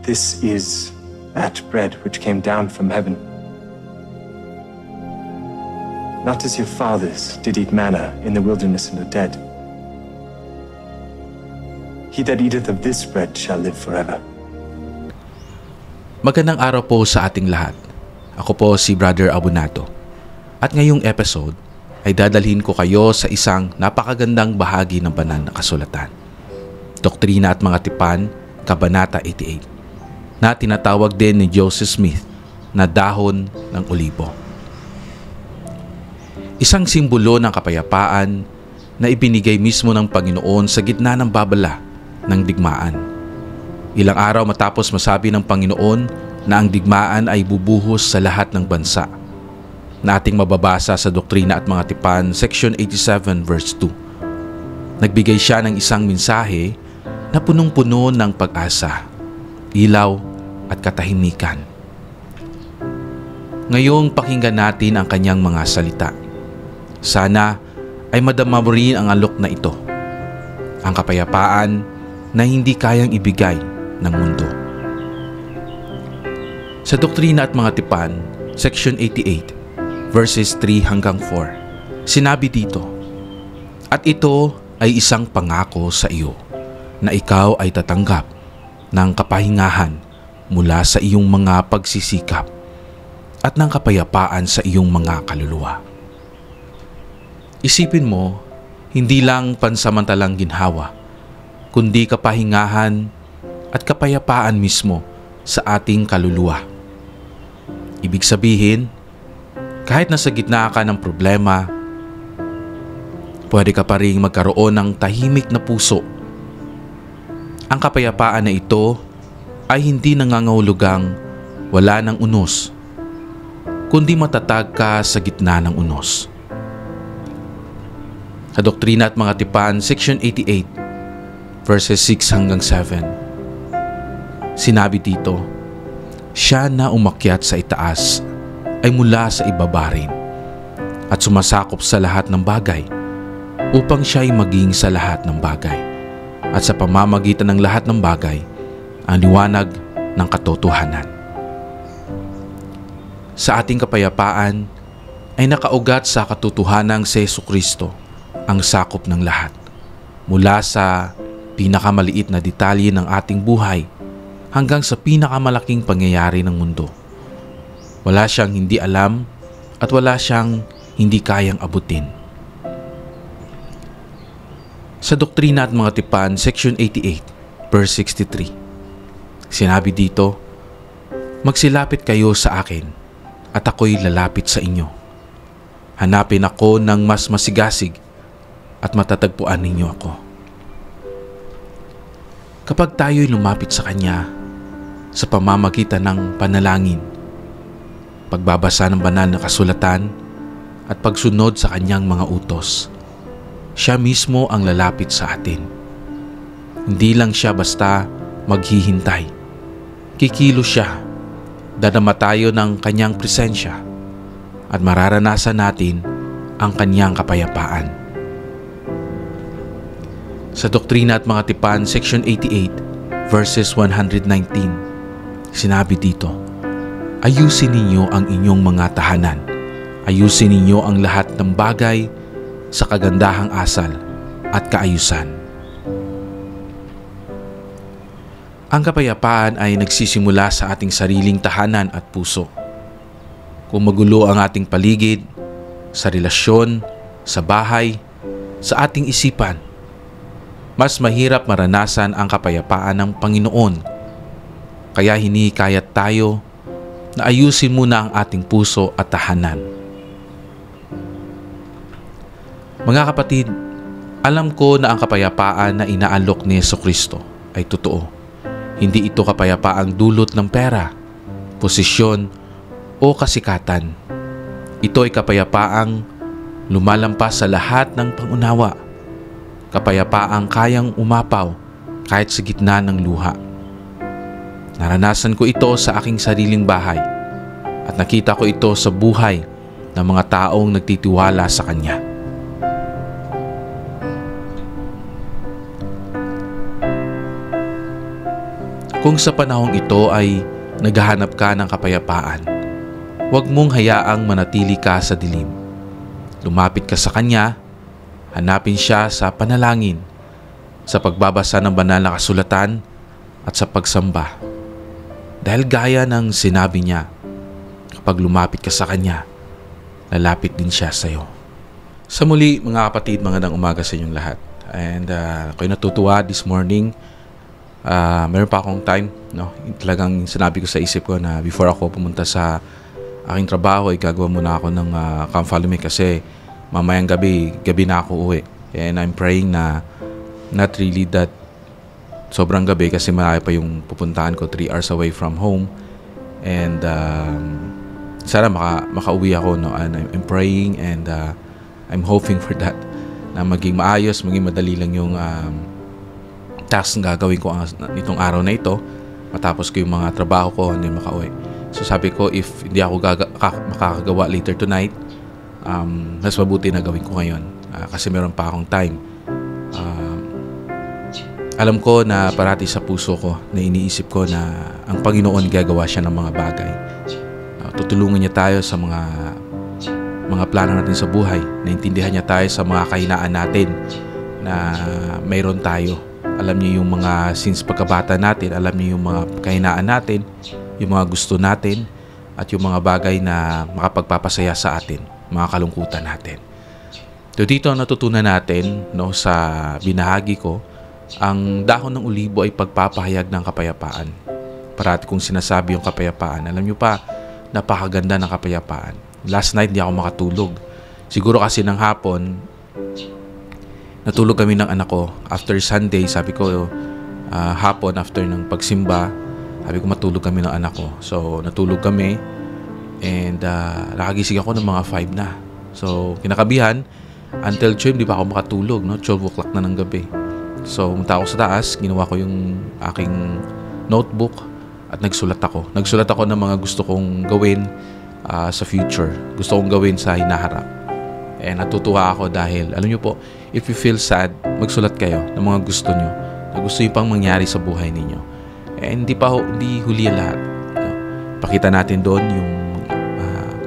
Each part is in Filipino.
This is that bread which came down from heaven. Not as your fathers did eat manna in the wilderness and are dead. He that eateth of this bread shall live forever. Magandang araw po sa ating lahat. Ako po si Brother Abonato. At ngayong episode ay dadalhin ko kayo sa isang napakagandang bahagi ng banal na kasulatan. Doktrina at mga tipan, Kabanata 88, na tinatawag din ni Joseph Smith na dahon ng olibo. Isang simbolo ng kapayapaan na ibinigay mismo ng Panginoon sa gitna ng babala ng digmaan. Ilang araw matapos masabi ng Panginoon na ang digmaan ay bubuhos sa lahat ng bansa, na ating mababasa sa Doktrina at mga Tipan, section 87 verse 2. Nagbigay siya ng isang mensahe na punong-puno ng pag-asa, ilaw at katahimikan. Ngayong pakinggan natin ang kanyang mga salita. Sana ay madama mo rin ang alok na ito, ang kapayapaan na hindi kayang ibigay ng mundo. Sa Doktrina at mga Tipan, section 88, verses 3 hanggang 4, sinabi dito, "At ito ay isang pangako sa iyo, na ikaw ay tatanggap ng kapahingahan mula sa iyong mga pagsisikap at ng kapayapaan sa iyong mga kaluluwa." Isipin mo, hindi lang pansamantalang ginhawa, kundi kapahingahan at kapayapaan mismo sa ating kaluluwa. Ibig sabihin, kahit nasa gitna ka ng problema, pwede ka pa rin magkaroon ng tahimik na puso. Ang kapayapaan na ito ay hindi nangangahulugang wala ng unos, kundi matatag ka sa gitna ng unos. Sa Doktrina at mga Tipan, section 88, verses 6 hanggang 7, sinabi dito, "Siya na umakyat sa itaas ay mula sa ibaba rin, at sumasakop sa lahat ng bagay, upang siya ay maging sa lahat ng bagay, at sa pamamagitan ng lahat ng bagay, ang liwanag ng katotohanan." Sa ating kapayapaan ay nakaugat sa katotohanang si Jesucristo ang sakop ng lahat, mula sa pinakamaliit na detalye ng ating buhay hanggang sa pinakamalaking pangyayari ng mundo. Wala siyang hindi alam at wala siyang hindi kayang abutin. Sa Doktrina at mga Tipan, section 88, verse 63, sinabi dito, "Magsilapit kayo sa akin at ako'y lalapit sa inyo. Hanapin ako ng mas masigasig at matatagpuan ninyo ako." Kapag tayo'y lumapit sa Kanya sa pamamagitan ng panalangin, pagbabasa ng banal na kasulatan at pagsunod sa Kanyang mga utos, Siya mismo ang lalapit sa atin. Hindi lang Siya basta maghihintay. Kikilos Siya, dadama tayo ng Kanyang presensya at mararanasan natin ang Kanyang kapayapaan. Sa Doktrina at mga Tipan, section 88, verses 119, sinabi dito, "Ayusin ninyo ang inyong mga tahanan. Ayusin ninyo ang lahat ng bagay sa kagandahang asal at kaayusan." Ang kapayapaan ay nagsisimula sa ating sariling tahanan at puso. Kung magulo ang ating paligid, sa relasyon, sa bahay, sa ating isipan, mas mahirap maranasan ang kapayapaan ng Panginoon. Kaya hinihikayat tayo na ayusin muna ang ating puso at tahanan. Mga kapatid, alam ko na ang kapayapaan na inaalok ni Jesucristo ay totoo. Hindi ito kapayapaang dulot ng pera, posisyon o kasikatan. Ito ay kapayapaang lumalampas sa lahat ng pangunawa. Kapayapaang kayang umapaw kahit sa gitna ng luha. Naranasan ko ito sa aking sariling bahay at nakita ko ito sa buhay ng mga taong nagtitiwala sa Kanya. Kung sa panahong ito ay naghahanap ka ng kapayapaan, huwag mong hayaang manatili ka sa dilim. Lumapit ka sa Kanya, hanapin siya sa panalangin, sa pagbabasa ng banal na kasulatan at sa pagsamba. Dahil gaya ng sinabi niya, kapag lumapit ka sa Kanya, lalapit din siya sa iyo. Sa muli mga kapatid, magandang umaga sa inyong lahat. And ako'y natutuwa this morning. Meron pa akong time, no? Talagang sinabi ko sa isip ko na before ako pumunta sa aking trabaho, ay gagawa muna ako ng Come Follow Me kasi mamayang gabi na ako uwi. And I'm praying na not really that sobrang gabi kasi malaki pa yung pupuntahan ko, 3 hours away from home. And sana makauwi ako, no? And I'm praying and I'm hoping for that, na maging maayos, maging madali lang yung task na gagawin ko nitong araw na ito, matapos ko yung mga trabaho ko and then makauwi. So sabi ko, if hindi ako makakagawa later tonight, mas mabuti na gawin ko ngayon kasi meron pa akong time. Alam ko na parati sa puso ko na iniisip ko na ang Panginoon gagawa siya ng mga bagay. Tutulungan niya tayo sa mga plano natin sa buhay. Naintindihan niya tayo sa mga kahinaan natin na mayroon tayo. Alam niyo yung mga since pagkabata natin, alam niyo yung mga kahinaan natin, yung mga gusto natin, at yung mga bagay na makapagpapasaya sa atin, mga kalungkutan natin. So dito natutunan natin, no, sa binahagi ko, ang dahon ng ulibo ay pagpapahayag ng kapayapaan. Parati kong sinasabi yung kapayapaan. Alam niyo pa, napakaganda ng kapayapaan. Last night, hindi ako makatulog. Siguro kasi ng hapon, natulog kami ng anak ko. After Sunday, sabi ko, hapon after ng pagsimba, sabi ko matulog kami ng anak ko. So, natulog kami and nakagising ako ng mga 5 na. So, kinakabihan, until 12, di pa ako makatulog, no? 12 o'clock na ng gabi. So, pumunta ako sa taas, ginawa ko yung aking notebook at nagsulat ako. Nagsulat ako ng mga gusto kong gawin sa future. Gusto kong gawin sa hinaharap. And natutuwa ako dahil, alam nyo po, if you feel sad, magsulat kayo ng mga gusto nyo, na gusto nyo pang mangyari sa buhay ninyo. And hindi huli lahat. No? Pakita natin doon yung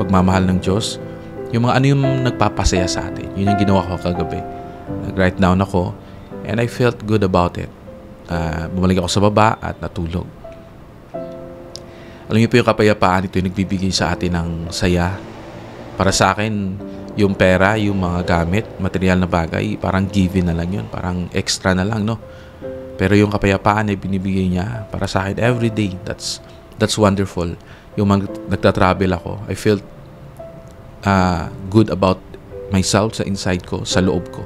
pagmamahal ng Diyos, yung mga ano yung nagpapasaya sa atin. Yun yung ginawa ko kagabi. Nag-write down ako, and I felt good about it. Bumalik ako sa baba at natulog. Alam niyo po yung kapayapaan, ito yung nagbibigay sa atin ng saya. Para sa akin, yung pera, yung mga gamit, material na bagay, parang given na lang yun. Parang extra na lang, no? Pero yung kapayapaan ay binibigay niya para sa akin every day. That's wonderful. Yung nagtatravel ako, I felt good about myself sa inside ko, sa loob ko.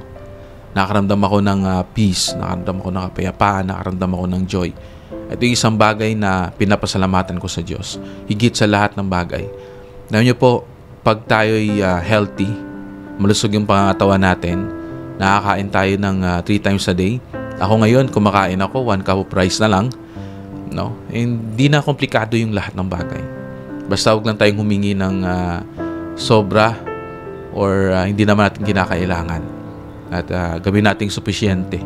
Nakaramdam ako ng peace, nakaramdam ako ng kapayapaan, nakaramdam ako ng joy. Ito yung isang bagay na pinapasalamatan ko sa Diyos. Higit sa lahat ng bagay. Alam niyo po, pag tayo'y healthy, malusog yung pangangatawan natin, nakakain tayo ng 3 times a day. Ako ngayon, kumakain ako, 1 cup of rice na lang. No? Hindi na komplikado yung lahat ng bagay. Basta huwag lang tayong humingi ng sobra or hindi naman natin kinakailangan. At gawin nating sufisyente.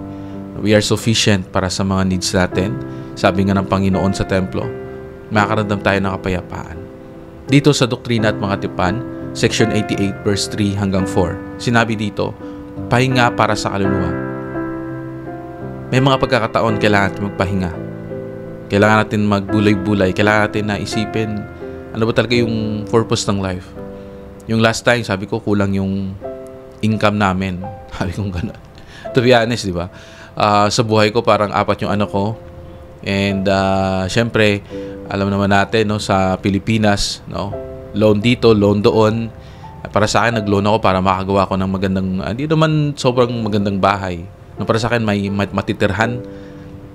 We are sufficient para sa mga needs natin. Sabi nga ng Panginoon sa templo, makakaramdam tayo ng kapayapaan. Dito sa Doktrina at Mga Tipan, section 88 verse 3 hanggang 4, sinabi dito, pahinga para sa kaluluwa. May mga pagkakataon kailangan natin magpahinga. Kailangan natin magbulay-bulay. Kailangan natin na isipin ano ba talaga yung purpose ng life. Yung last time, sabi ko, kulang yung income namin. Sabi ko gano'n. To be honest, di ba? Sa buhay ko, parang 4 yung anak ko. And syempre, alam naman natin, no, sa Pilipinas, no, loan dito, loan doon. Para sa akin, nag-loan ako para makagawa ko ng magandang, hindi naman sobrang magandang bahay. No, para sa akin, may matitirhan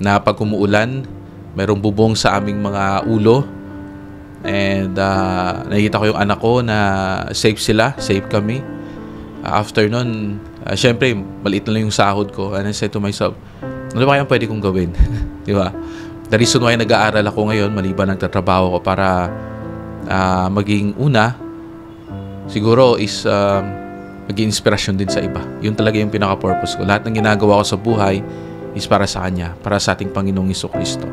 na pag umuulan, mayroong bubong sa aming mga ulo. And nakikita ko yung anak ko na safe sila, safe kami. After nun, syempre, maliit na lang yung sahod ko. And I said to myself, ano ba kayang pwede kong gawin? Di ba? The reason why nag-aaral ako ngayon, maliban nagtatrabaho ko para maging una, siguro is maging inspirasyon din sa iba. Yun talaga yung pinaka-purpose ko. Lahat ng ginagawa ko sa buhay is para sa Kanya, para sa ating Panginoong Jesucristo.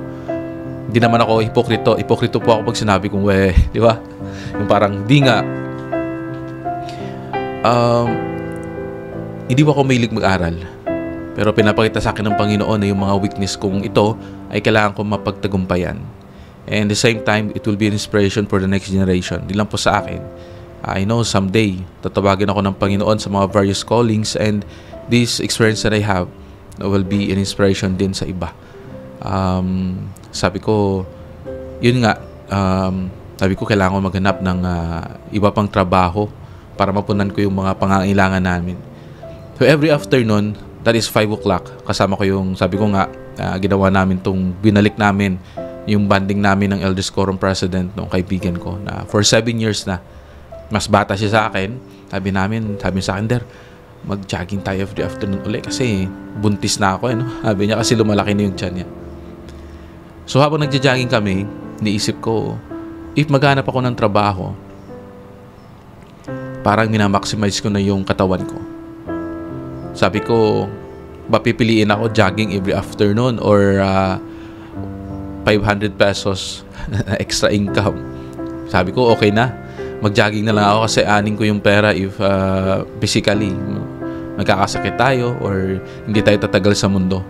Hindi naman ako hipokrito. Hipokrito po ako pag sinabi kong di ba? Yung parang di nga. Hindi po ako mahilig mag-aral. Pero pinapakita sa akin ng Panginoon na yung mga weakness kong ito ay kailangan kong mapagtagumpayan. And at the same time, it will be an inspiration for the next generation. Di lang po sa akin. I know someday, tatawagin ako ng Panginoon sa mga various callings, and this experience that I have will be an inspiration din sa iba. Sabi ko, yun nga, sabi ko kailangan ko maghanap ng iba pang trabaho para mapunan ko yung mga pangangailangan namin. So every afternoon, that is 5 o'clock, kasama ko yung, sabi ko nga, ginawa namin tong binalik namin yung banding namin ng Elders Quorum President ng kaibigan ko na for 7 years na. Mas bata siya sa akin. Sabi sa akin, Der, mag-jogging tayo every afternoon ulit kasi buntis na ako. Sabi niya kasi lumalaki na yung tiyan niya. So habang nagja-jogging kami, niisip ko, if maghanap ako ng trabaho, parang minamaximize ko na yung katawan ko. Sabi ko, pipiliin ako jogging every afternoon or 500 pesos extra income. Sabi ko, okay na. Mag-jogging na lang ako kasi aning ko yung pera if physically magkakasakit tayo or hindi tayo tatagal sa mundo.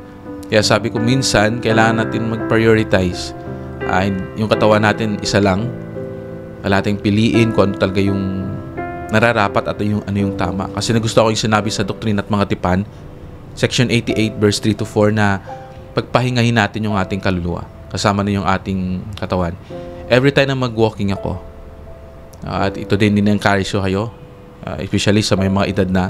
Kaya sabi ko, minsan kailangan natin mag-prioritize. Yung katawan natin isa lang. Wala tayong piliin kung ano talaga yung nararapat at ano yung tama. Kasi nagusto ko yung sinabi sa Doctrine at Mga Tipan, section 88 verse 3 to 4, na pagpahingahin natin yung ating kaluluwa. Kasama na yung ating katawan. Every time na mag-walking ako, at ito din encourage ko kayo, especially sa may mga edad na,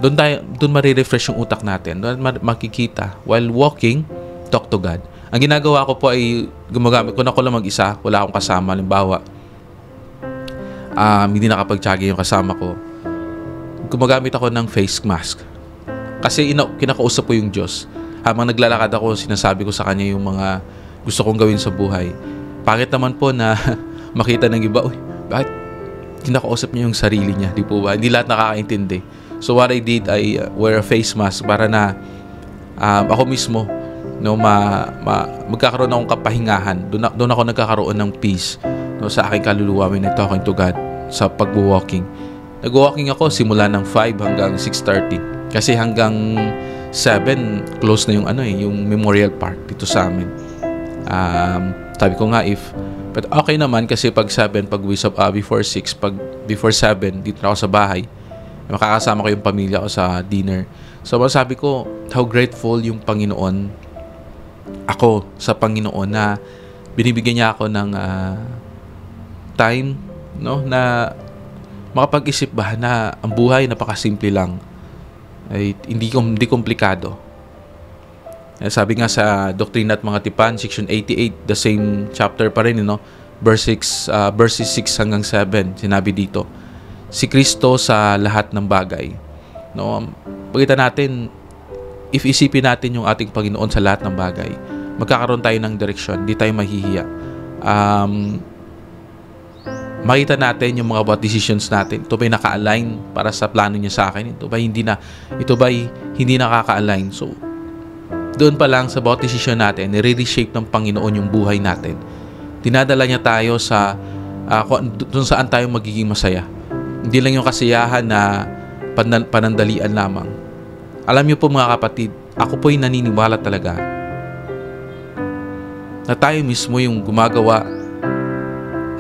doon marirefresh yung utak natin. Doon makikita. While walking, talk to God. Ang ginagawa ko po ay gumagamit, kung ako lang mag-isa, wala akong kasama, halimbawa, hindi nakapag-jogging yung kasama ko, gumagamit ako ng face mask. Kasi kinakausap ko yung Diyos. Habang naglalakad ako, sinasabi ko sa Kanya yung mga gusto kong gawin sa buhay. Pangit naman po na makita ng iba, bakit kinakausap niya yung sarili niya, di po ba? Hindi lahat nakakaintindi. So what I did, I wear a face mask para na ako mismo magkakaroon akong kapahingahan. Doon ako nagkakaroon ng peace sa aking kaluluwa when I'm talking to God sa pag-walking. Nag-walking ako simula ng 5 hanggang 6:30. Kasi hanggang 7 close na yung yung Memorial Park dito sa amin. Sabi ko nga but okay naman kasi pag 7, before 6, before 7, dito na ako sa bahay. Makakasama ko yung pamilya ko sa dinner. So sabi ko, how grateful yung Panginoon, ako sa Panginoon na binibigyan niya ako ng time, na makapag-isip ba na ang buhay napakasimple lang. Ay hindi komplikado. Sabi nga sa Doctrine at Mga Tipan, section 88, the same chapter pa rin, verses 6 hanggang 7, sinabi dito, si Kristo sa lahat ng bagay. Pagkita natin, if isipin natin yung ating Panginoon sa lahat ng bagay, magkakaroon tayo ng direksyon, di tayo mahihiya. Makita natin yung mga bawat decisions natin. Ito ba'y naka-align para sa plano niya sa akin? Ito ba'y hindi nakaka-align? So, doon pa lang sa bawat desisyon natin, nire-reshape ng Panginoon yung buhay natin. Dinadala niya tayo sa doon saan tayo magiging masaya. Hindi lang yung kasiyahan na panandalian lamang. Alam niyo po mga kapatid, ako po'y naniniwala talaga na tayo mismo yung gumagawa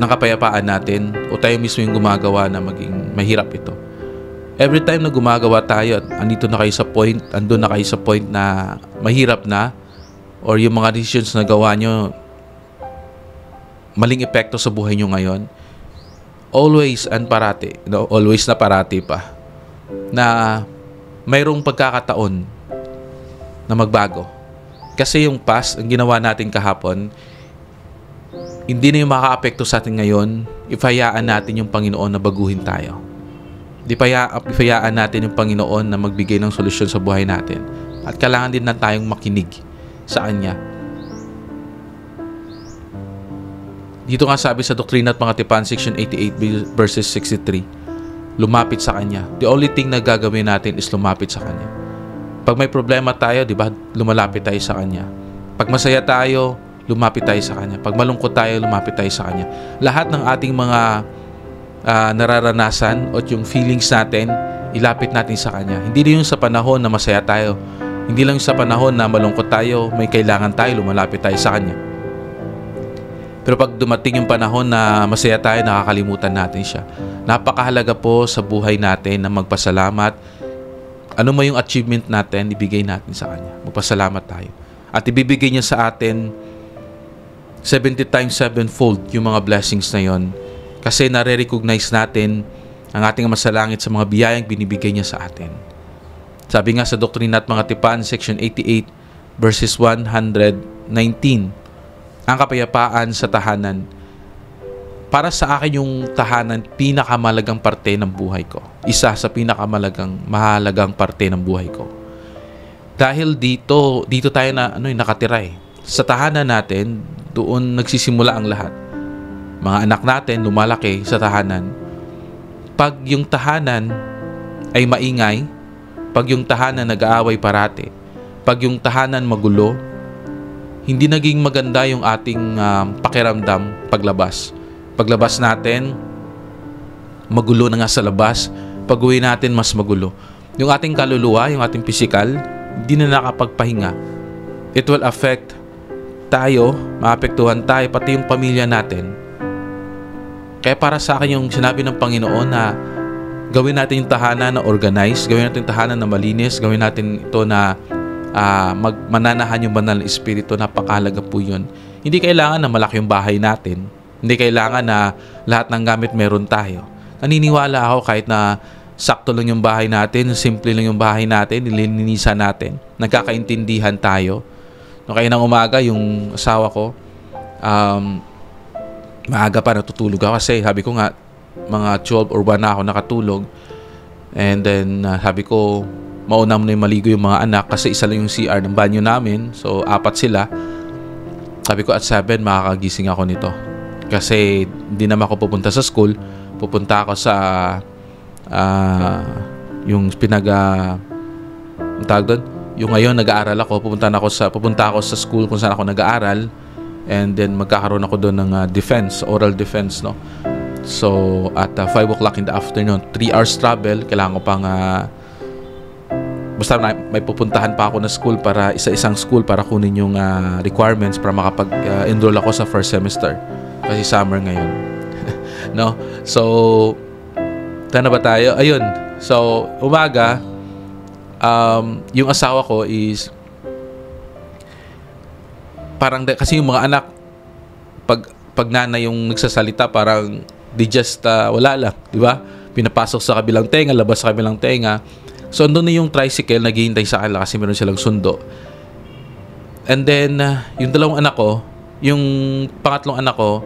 ng kapayapaan natin o tayo mismo yung gumagawa na maging mahirap ito. Every time na gumagawa tayo at andun na kayo sa point na mahirap na or yung mga decisions na gawa nyo maling epekto sa buhay nyo ngayon, always na parati pa na mayroong pagkakataon na magbago. Kasi yung past, ang ginawa natin kahapon, hindi na yung maka-apekto sa atin ngayon if hayaan natin yung Panginoon na baguhin tayo. Ifayaan natin yung Panginoon na magbigay ng solusyon sa buhay natin. At kailangan din na tayong makinig sa Kanya. Dito nga sabi sa Doctrine at Mga Tipan, section 88, verses 63, lumapit sa Kanya. The only thing na gagawin natin is lumapit sa Kanya. Pag may problema tayo, di ba, lumalapit tayo sa Kanya. Pag masaya tayo, lumapit tayo sa Kanya. Pag malungkot tayo, lumapit tayo sa Kanya. Lahat ng ating mga nararanasan o yung feelings natin, ilapit natin sa Kanya. Hindi rin yung sa panahon na masaya tayo. Hindi lang yung sa panahon na malungkot tayo, may kailangan tayo, lumalapit tayo sa Kanya. Pero pag dumating yung panahon na masaya tayo, nakakalimutan natin siya. Napakahalaga po sa buhay natin na magpasalamat. Ano mo yung achievement natin, ibigay natin sa Kanya. Magpasalamat tayo. At ibibigay niya sa atin 70 times 7-fold yung mga blessings na yon. Kasi nare-recognize natin ang ating masalangit sa mga biyayang binibigay niya sa atin. Sabi nga sa Doktrina at Mga Tipan, section 88, verses 119, ang kapayapaan sa tahanan. Para sa akin yung tahanan, pinakamalagang parte ng buhay ko. Isa sa mahalagang parte ng buhay ko. Dahil dito tayo nakatira eh. Sa tahanan natin, doon nagsisimula ang lahat. Mga anak natin lumalaki sa tahanan. Pag yung tahanan ay maingay, pag yung tahanan nag-aaway parati, pag yung tahanan magulo, hindi naging maganda yung ating pakiramdam paglabas. Paglabas natin, magulo na nga sa labas. Pag-uwi natin, mas magulo. Yung ating kaluluwa, yung ating physical, hindi na nakapagpahinga. It will affect tayo, maapektuhan tayo, pati yung pamilya natin. Kaya para sa akin yung sinabi ng Panginoon na gawin natin yung tahanan na organized, gawin natin yung tahanan na malinis, gawin natin ito na mananahan yung banal na espiritu, napakahalaga po yun. Hindi kailangan na malaki yung bahay natin. Hindi kailangan na lahat ng gamit meron tayo. Naniniwala ako kahit na sakto lang yung bahay natin, simple lang yung bahay natin, nililinisan natin, nagkakaintindihan tayo. No, kaya ng umaga, yung asawa ko, maaga pa natutulog ako kasi sabi ko nga, mga 12 or 1 na ako nakatulog. And then, sabi ko, mauna mo na yung maligo yung mga anak kasi isa lang yung CR ng banyo namin. So, 4 sila. Sabi ko, at 7, makakagising ako nito. Kasi, hindi naman ako pupunta sa school. Pupunta ako sa yung tawag doon, yung ngayon nag-aaral ako, pupunta ako sa school kung saan ako nag-aaral, and then magkakaroon ako doon ng oral defense, no. So at 5 o'clock in the afternoon, 3 hours travel, kailangan ko pang basta may pupuntahan pa ako na school para isa-isang school para kunin yung requirements para makapag-enroll ako sa first semester kasi summer ngayon. No, so tana ba tayo? Ayun. So, umaga, yung asawa ko is parang kasi yung mga anak pag nanay yung nagsasalita parang they just wala lang, di ba? Pinapasok sa kabilang tenga, labas sa kabilang tenga. So, andun na yung tricycle naghihintay sa kanila kasi meron silang sundo. And then, yung dalawang anak ko, yung pangatlong anak ko,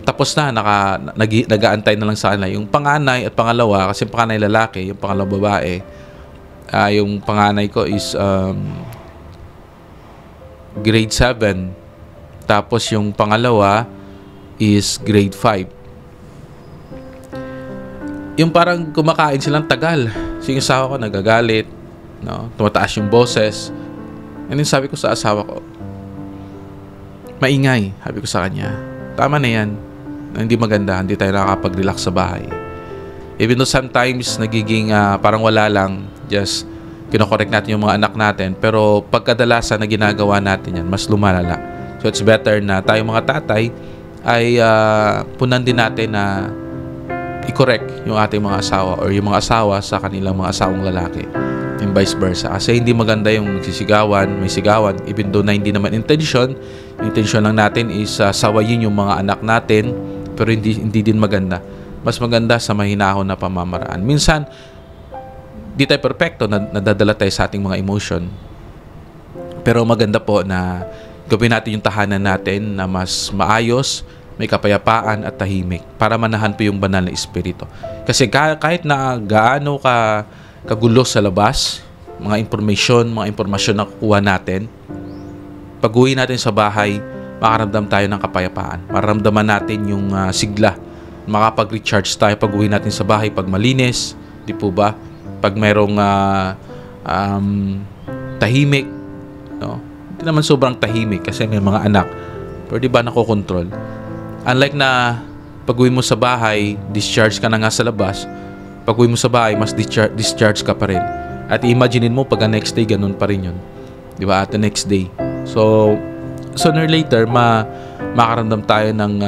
tapos na, nag-aantay na lang sa kanila. Yung panganay at pangalawa, kasi yung panganay lalaki, yung pangalawang babae, yung panganay ko is grade 7. Tapos yung pangalawa is grade 5. Yung parang kumakain silang tagal. So yung asawa ko nagagalit, no? Tumataas yung boses. And then sabi ko sa asawa ko, maingay, sabi ko sa kanya. Tama na yan. Hindi maganda, hindi tayo nakakapag-relax sa bahay. Even though sometimes nagiging parang wala lang, just kinokorek natin yung mga anak natin, pero pagkadalasan na ginagawa natin yan, mas lumalala. So it's better na tayo mga tatay ay punan din natin na i-correct yung ating mga asawa or yung mga asawa sa kanilang mga asawang lalaki and vice versa. Kasi hindi maganda yung magsisigawan, may sigawan, even though na hindi naman intention lang natin is sawayin yung mga anak natin, pero hindi din maganda. Mas maganda sa mahinahon na pamamaraan. Minsan, di tayo perfecto, nadadala tayo sa ating mga emotion. Pero maganda po na gawin natin yung tahanan natin na mas maayos, may kapayapaan at tahimik para manahan po yung banal na espiritu. Kasi kahit na gaano kagulo sa labas, mga impormasyon na kukuha natin, pag-uwi natin sa bahay, makaramdam tayo ng kapayapaan. Mararamdaman natin yung sigla. Makapag-recharge tayo pag-uwi natin sa bahay pag malinis, di po ba? Pag mayroong tahimik, no? Hindi naman sobrang tahimik kasi may mga anak. Pero di ba nakokontrol? Unlike na pag-uwi mo sa bahay, discharge ka na nga sa labas, pag-uwi mo sa bahay, mas discharge ka pa rin. At imaginin mo, pag next day, ganun pa rin yun. Di ba? At the next day. So, sooner or later, makaramdam tayo ng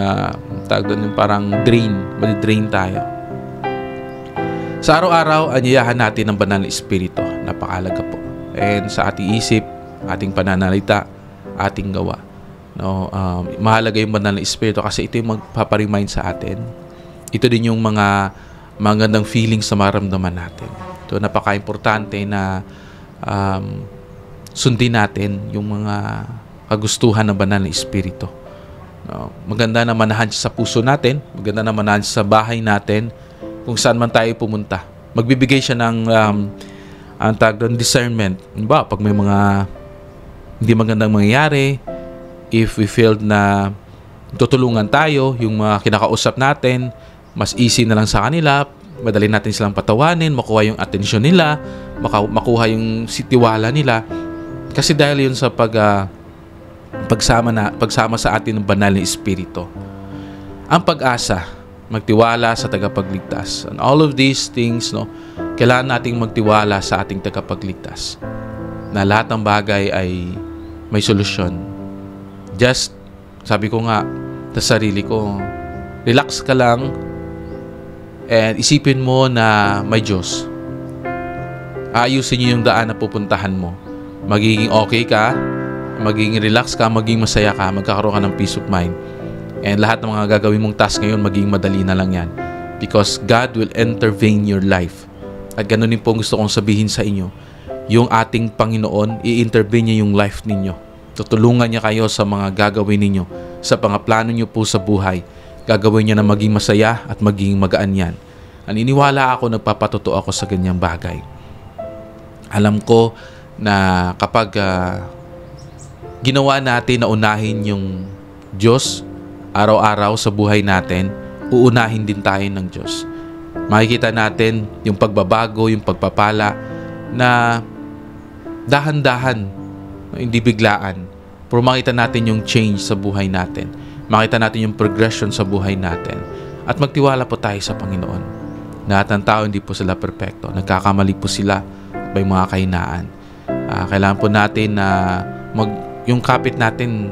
tawag doon yung parang madi-drain tayo. Sa araw-araw, anyayahan natin ang banal na espiritu. Napakahalaga po. And sa ating isip, ating pananalita, ating gawa. No, mahalaga yung banal na espiritu kasi ito yung magpaparemind sa atin. Ito din yung mga magandang feelings na maramdaman natin. Ito napaka-importante na sundin natin yung mga kagustuhan ng banal na espiritu. No, maganda na manahan siya sa puso natin, maganda na manahan siya sa bahay natin, kung saan man tayo pumunta. Magbibigay siya ng ang tawag doon, discernment. Diba? Pag may mga hindi magandang mangyayari, if we feel na tutulungan tayo, yung mga kinakausap natin, mas easy na lang sa kanila, madali natin silang patawanin, makuha yung atensyon nila, makuha yung tiwala nila. Kasi dahil yun sa pagsama sa atin ng banal na espiritu. Ang pag-asa, magtiwala sa tagapagligtas. And all of these things, no, kailangan nating magtiwala sa ating tagapagligtas. Na lahat ng bagay ay may solusyon. Just, sabi ko nga sa sarili ko, relax ka lang and isipin mo na may Diyos. Ayusin niyo yung daan na pupuntahan mo. Magiging okay ka, magiging relax ka, magiging masaya ka, magkakaroon ka ng peace of mind. And lahat ng mga gagawin mong task ngayon, magiging madali na lang yan. Because God will intervene your life. At ganun din po gusto kong sabihin sa inyo, yung ating Panginoon, i-intervene niya yung life ninyo. Tutulungan niya kayo sa mga gagawin ninyo, sa mga plano niyo po sa buhay. Gagawin niya na maging masaya at maging magaan yan. Naniniwala ako, nagpapatotoo ako sa ganyang bagay. Alam ko na kapag ginawa natin na unahin yung Diyos araw-araw sa buhay natin, uunahin din tayo ng Diyos. Makikita natin yung pagbabago, yung pagpapala na dahan-dahan, hindi biglaan. Pero makita natin yung change sa buhay natin. Makita natin yung progression sa buhay natin. At magtiwala po tayo sa Panginoon. Lahat ng tao hindi po sila perfecto. Nagkakamali po sila at may mga kahinaan. Kailangan po natin na yung kapit natin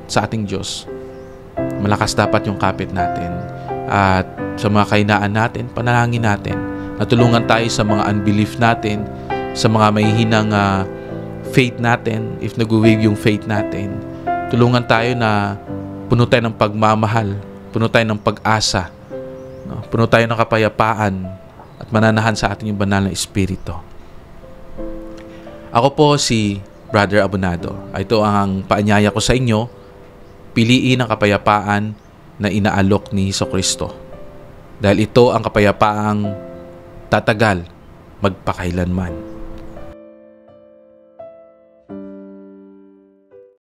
sa ating Diyos. Malakas dapat yung kapit natin. At sa mga kahinaan natin, panalangin natin. Natulungan tayo sa mga unbelief natin, sa mga mahihinang faith natin, if nag-wave yung faith natin. Tulungan tayo na puno tayo ng pagmamahal, puno tayo ng pag-asa, no? Puno tayo ng kapayapaan at mananahan sa ating yung banal na espiritu. Ako po si Brother Abonado. Ito ang paanyaya ko sa inyo. Piliin ang kapayapaan na inaalok ni Jesucristo. Dahil ito ang kapayapaang tatagal magpakailanman.